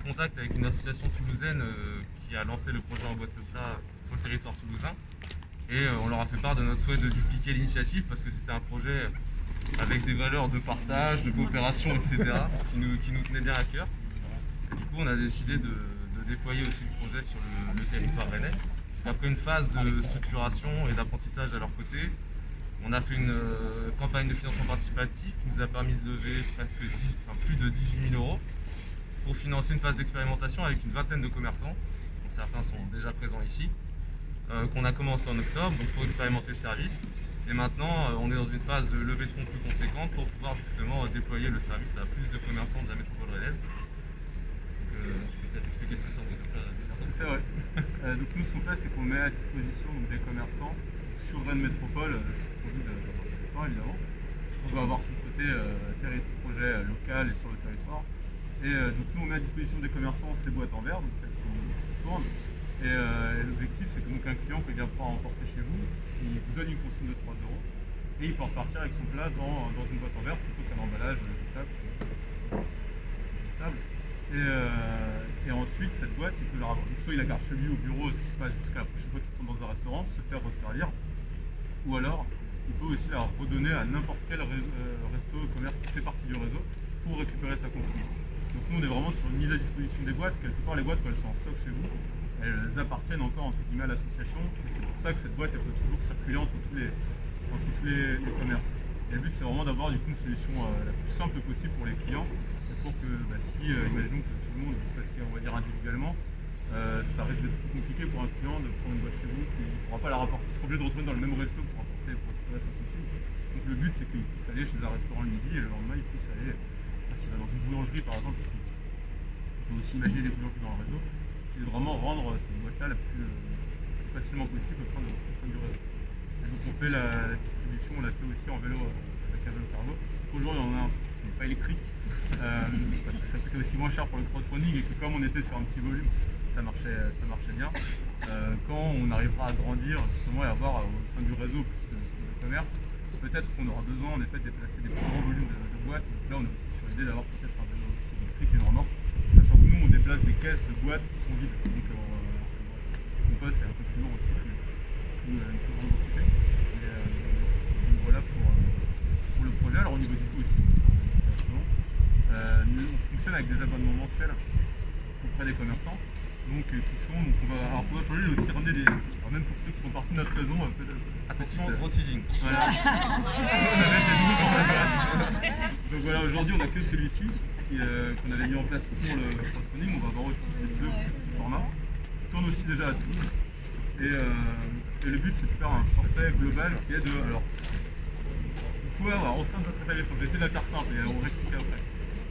contact avec une association toulousaine qui a lancé le projet en boîte de plat sur le territoire toulousain. Et on leur a fait part de notre souhait de dupliquer l'initiative parce que c'était un projet avec des valeurs de partage, de coopération, etc. qui nous tenaient bien à cœur. Et du coup, on a décidé de déployer aussi le projet sur le territoire rennais. Après une phase de structuration et d'apprentissage à leur côté, on a fait une campagne de financement participatif qui nous a permis de lever plus de 18 000 euros pour financer une phase d'expérimentation avec une vingtaine de commerçants, dont certains sont déjà présents ici, qu'on a commencé en octobre donc pour expérimenter le service. Et maintenant, on est dans une phase de levée de fonds plus conséquente pour pouvoir justement déployer le service à plus de commerçants de la métropole rennaise. Je peux peut-être expliquer ce que c'est en fait. C'est vrai. Donc nous, ce qu'on fait, c'est qu'on met à disposition donc, des commerçants sur Rennes Métropole, c'est ce qu'on dit dans le territoire évidemment. On va avoir sur le côté projet local et sur le territoire. Et donc nous, on met à disposition des commerçants ces boîtes en verre, donc celles qu'on tourne. Et l'objectif, c'est que donc, un client peut bien pouvoir emporter chez vous, il vous donne une consigne de 3 euros et il peut repartir avec son plat dans une boîte en verre plutôt qu'un emballage jetable, sable. Et ensuite, cette boîte, il peut la rapporter. Soit il la garde chez lui au bureau, si c'est pas jusqu'à la prochaine fois qu'il tourne dans un restaurant, se faire resservir. Ou alors, il peut aussi la redonner à n'importe quel resto, commerce qui fait partie du réseau pour récupérer sa consigne. Donc nous, on est vraiment sur une mise à disposition des boîtes. Quelque part, les boîtes, quand elles sont en stock chez vous, elles appartiennent encore entre guillemets à l'association. Et c'est pour ça que cette boîte, elle peut toujours circuler entre tous les commerces. Et le but, c'est vraiment d'avoir du coup une solution la plus simple possible pour les clients, pour que imaginons que tout le monde passe, on va dire individuellement, ça risque d'être plus compliqué pour un client de prendre une boîte chez vous, qui ne pourra pas la rapporter, il sera obligé de retourner dans le même resto pour récupérer sa consigne. Donc le but, c'est qu'il puisse aller chez un restaurant le midi et le lendemain, il puisse aller, s'il va dans une boulangerie par exemple, on peut aussi imaginer les boulangeries dans le réseau, c'est de vraiment rendre cette boîte-là la plus facilement possible au sein du réseau. Et donc on fait la distribution, on la fait aussi en vélo avec un vélo cargo. Aujourd'hui on en a un qui n'est pas électrique parce que ça coûtait aussi moins cher pour le crowdfunding et que comme on était sur un petit volume, ça marchait bien. Quand on arrivera à grandir justement et avoir au sein du réseau plus de commerce, peut-être qu'on aura besoin en effet de déplacer des plus grands volumes de boîtes. Donc là on est aussi sur l'idée d'avoir peut-être un vélo aussi électrique et vraiment, sachant que nous on déplace des caisses de boîtes qui sont vides. Donc on poste c'est un peu plus lourd aussi que une plus grande densité. Donc voilà pour le projet. Alors au niveau du coût aussi, nous on fonctionne avec des abonnements mensuels auprès des commerçants. Donc on va changer aussi ramener des. Alors même pour ceux qui font partie de notre réseau, un peu de. Attention, gros teasing. Voilà. Ça va être des nouveaux formats. Donc voilà, aujourd'hui on n'a que celui-ci qu'on avait mis en place pour le crowdfunding. On va avoir aussi ces deux petits formats. On tourne aussi déjà à Toulouse. Et le but c'est de faire un forfait global qui est de. Alors, vous pouvez avoir au sein de votre établissement, je vais essayer de la faire simple et on va expliquer après.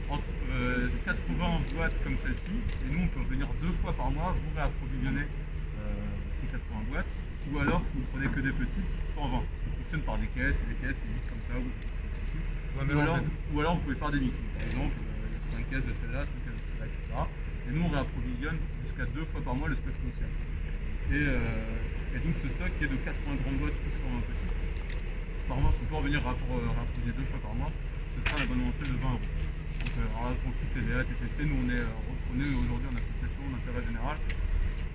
Entre 80 boîtes comme celle-ci, et nous on peut venir 2 fois par mois vous réapprovisionner ces 80 boîtes, ou alors si vous prenez que des petites, 120. Ça fonctionne par des caisses, et des caisses c'est vite comme ça, ou alors vous pouvez faire des mix. Par exemple, 5 caisses de celle-là, 5 caisses de celle-là, etc. Et nous on réapprovisionne jusqu'à 2 fois par mois le stock initial. Et donc ce stock qui est de 80 grandes boîtes pour 120 petites, par mois, on peut revenir réapprovisionner 2 fois par mois, ce sera l'abonnement mensuel de 20 euros. Donc alors là, pour le TVA, TTC, nous on est aujourd'hui en association d'intérêt général,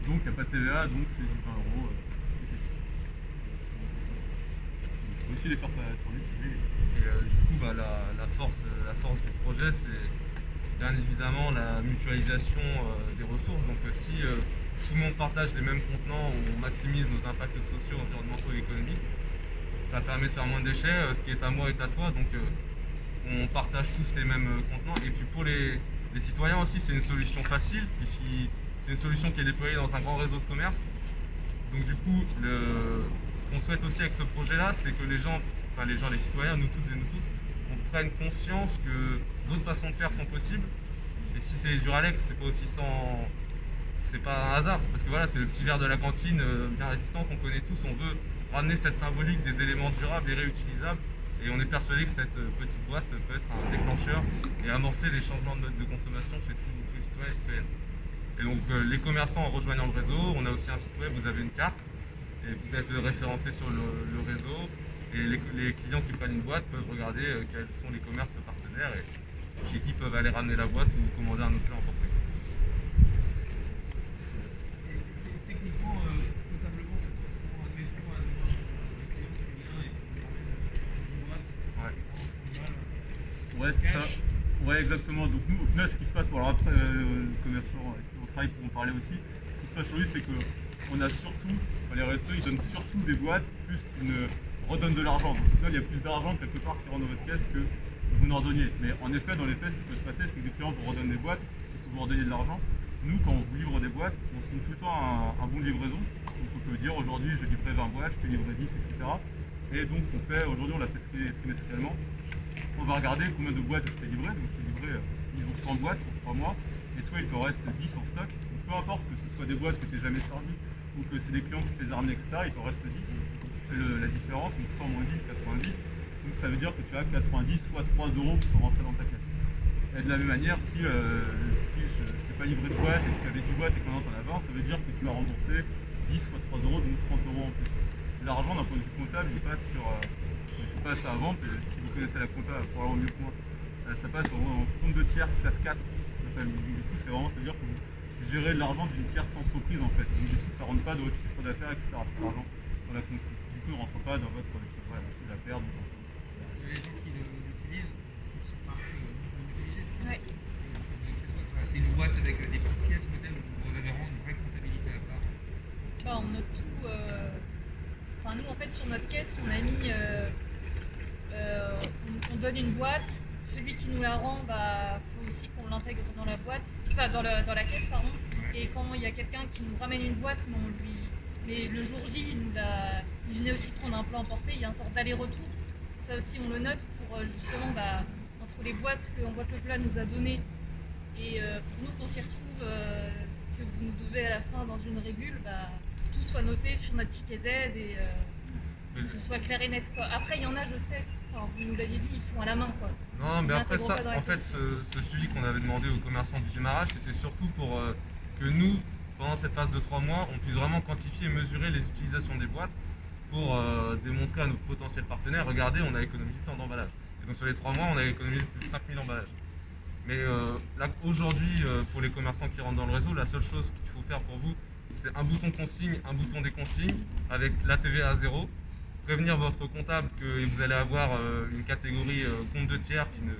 donc il n'y a pas de TVA, donc c'est du 20 euros TTC. On peut aussi les faire tourner si vous voulez. Et du coup, la force du projet, c'est bien évidemment la mutualisation des ressources. Donc si tout le monde partage les mêmes contenants, on maximise nos impacts sociaux, environnementaux et économiques, ça permet de faire moins de déchets, ce qui est à moi est à toi. Donc on partage tous les mêmes contenants. Et puis pour les citoyens aussi, c'est une solution facile, puisque c'est une solution qui est déployée dans un grand réseau de commerce. Donc du coup, ce qu'on souhaite aussi avec ce projet-là, c'est que les citoyens, nous toutes et nous tous, on prenne conscience que d'autres façons de faire sont possibles. Et si c'est du Ralex, c'est pas un hasard, c'est parce que voilà, c'est le petit verre de la cantine bien résistant qu'on connaît tous. On veut ramener cette symbolique des éléments durables et réutilisables. Et on est persuadé que cette petite boîte peut être un déclencheur et amorcer des changements de mode de consommation chez tous les citoyens et citoyennes. Et donc les commerçants en rejoignant le réseau, on a aussi un site web, vous avez une carte et vous êtes référencé sur le réseau. Et les clients qui prennent une boîte peuvent regarder quels sont les commerces partenaires et chez qui peuvent aller ramener la boîte ou commander un autre plat emporté. Ouais, c'est ça. cash. Ouais, exactement. Donc nous, au final, ce qui se passe, bon, alors après, les commerçants avec qui on travaille pour en parler aussi, ce qui se passe aujourd'hui, c'est que on a surtout, enfin, les restos, ils donnent surtout des boîtes plus qu'ils ne redonnent de l'argent. Donc au final, il y a plus d'argent quelque part qui rentre dans votre caisse que vous n'en redonniez. Mais en effet, dans les faits, ce qui peut se passer, c'est que des clients vous redonnent des boîtes et que vous redonnez de l'argent. Nous, quand on vous livre des boîtes, on signe tout le temps un bon de livraison. Donc on peut dire aujourd'hui, je livrais 20 boîtes, je t'ai livré 10, etc. Et donc on fait, aujourd'hui on l'a fait trimestriellement. On va regarder combien de boîtes je t'ai livré. Donc je t'ai livré, disons 100 boîtes pour 3 mois. Et toi, il te reste 10 en stock. Donc, peu importe que ce soit des boîtes que tu n'es jamais servi ou que c'est des clients qui te les ont ramenés, etc., il t'en reste 10. C'est la différence, donc 100 moins 10, 90. Donc ça veut dire que tu as 90 fois 3 euros qui sont rentrés dans ta caisse. Et de la même manière, si je ne t'ai pas livré de boîte et que tu avais 10 boîtes et que maintenant tu en as 20, ça veut dire que tu vas rembourser 10 fois 3 euros, donc 30 euros en plus. L'argent, d'un point de vue comptable, il passe sur. C'est pas ça à vendre, si vous connaissez la compta, probablement mieux que moi, ça passe en compte de tiers, classe 4. Du coup, c'est vraiment, ça veut dire que vous gérez de l'argent d'une tierce entreprise en fait. Donc, du coup, ça ne rentre pas dans votre chiffre d'affaires, etc. C'est l'argent dans la consigne. Du coup, il ne rentre pas dans votre chiffre d'affaires. Les gens qui l'utilisent, c'est pas que vous l'utilisez, Ouais. c'est une boîte avec des petites pièces, peut-être, où vous avez vraiment une vraie comptabilité à part. Bah, on note tout. Enfin, nous, en fait, sur notre caisse, on a mis. On donne une boîte. Celui qui nous la rend, bah, faut aussi qu'on l'intègre dans la boîte, enfin dans la caisse, pardon. Ouais. Et quand il y a quelqu'un qui nous ramène une boîte, mais mais le jour J, il venait aussi prendre un plan emporté. Il y a une sorte d'aller-retour. Ça aussi, on le note pour justement, bah, entre les boîtes que Boîte Le Plat nous a données et pour nous qu'on s'y retrouve, ce que vous nous devez à la fin dans une régule, bah, tout soit noté sur notre ticket Z et que ce soit clair et net, quoi. Après, il y en a, je sais, enfin, vous nous l'aviez dit, ils font à la main, quoi. Non, mais On après l'intègre ça, pas dans la en fait, caisse. ce suivi qu'on avait demandé aux commerçants du démarrage, c'était surtout pour que nous, pendant cette phase de 3 mois, on puisse vraiment quantifier et mesurer les utilisations des boîtes pour démontrer à nos potentiels partenaires, regardez, on a économisé tant d'emballages. Et donc sur les 3 mois, on a économisé plus de 5000 emballages. Mais là, aujourd'hui, pour les commerçants qui rentrent dans le réseau, la seule chose qu'il faut faire pour vous, c'est un bouton consigne, un bouton déconsigne, avec la TVA à zéro. Prévenir votre comptable que vous allez avoir une catégorie compte de tiers qui ne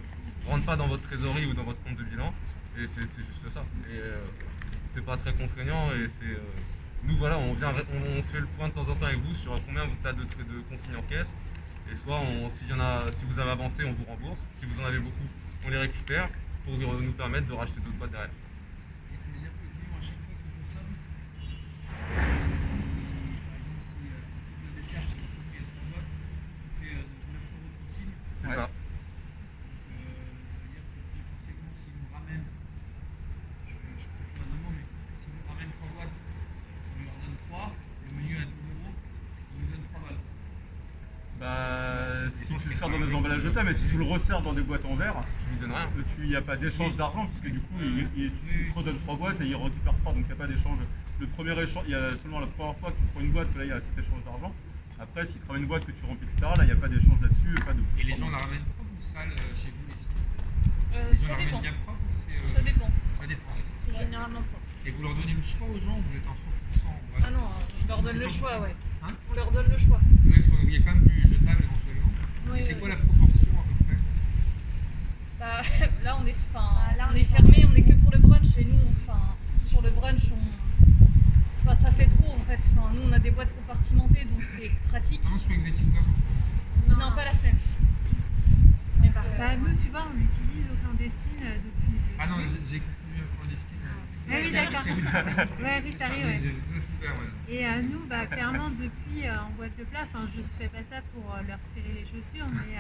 rentre pas dans votre trésorerie ou dans votre compte de bilan. Et c'est juste ça. Et c'est pas très contraignant. Et c'est nous, voilà, on fait le point de temps en temps avec vous sur combien vous avez de consignes en caisse. Et soit, si vous avez avancé, on vous rembourse. Si vous en avez beaucoup, on les récupère pour nous permettre de racheter d'autres boîtes derrière. Et c'est-à-dire que nous, à chaque fois qu'ils consomment, par exemple, si un truc de dessert, j'ai consommé 3 boîtes, ça fait 9 euros de consigne. C'est Ouais. ça. Donc, ça veut dire que potentiellement, s'ils nous ramènent, je trouve pas un moment, mais s'ils nous ramènent 3 boîtes, on leur donne 3, le menu à 12 euros, on nous donne 3 balles. Bah, si tu le sers dans des emballages de thé, mais si tu le resserres dans des boîtes en verre, Je lui donne rien. il n'y a pas d'échange d'argent, puisque du coup, tu te redonnes 3 boîtes et il récupère 3, donc il n'y a pas d'échange. Le premier échange, il y a seulement la première fois que tu prends une boîte que là, il y a cet échange d'argent. Après, s'il te ramène une boîte que tu remplis, etc., là, il n'y a pas d'échange là-dessus. Pas de... Et les gens la ramènent propre ou sale chez vous, les filles? Les gens Ça la dépend. ramènent bien propre ou c'est. Ça dépend. Ça dépend. C'est généralement propre. Et vous leur donnez le choix aux gens ou vous êtes en 100% ouais. Ah non, on leur donne le choix, ouais. Hein? On leur donne le choix. Vous avez le choix, donc il y a quand même du jetable éventuellement. Oui, Et c'est oui. quoi la proportion à peu près? Bah, là, on est, là, on est fermé, on est que pour le brunch. Et nous, sur le brunch, ça fait trop en fait. Enfin, nous, on a des boîtes compartimentées, donc c'est pratique. Ah non, je crois que vous étiez quoi? Non, pas la semaine. Mais bah, nous, tu vois, on l'utilise au clandestine depuis. Ah non, j'ai confondu clandestine. Ah oui, d'accord. Ouais, oui, t'arrives, ouais. J'ai tout ouvert, ouais. Et nous, bah, clairement, depuis en Boîte Le Plat, enfin, je ne fais pas ça pour leur serrer les chaussures, mais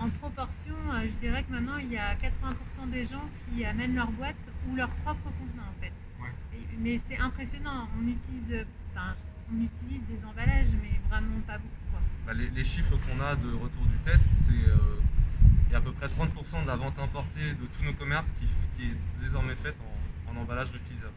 en proportion, je dirais que maintenant, il y a 80% des gens qui amènent leur boîte ou leur propre contenant, en fait. Ouais. Mais c'est impressionnant. On utilise des emballages, mais vraiment pas beaucoup, quoi. Bah, les chiffres qu'on a de retour du test, c'est il y a à peu près 30% de la vente importée de tous nos commerces qui est désormais faite en emballage réutilisable.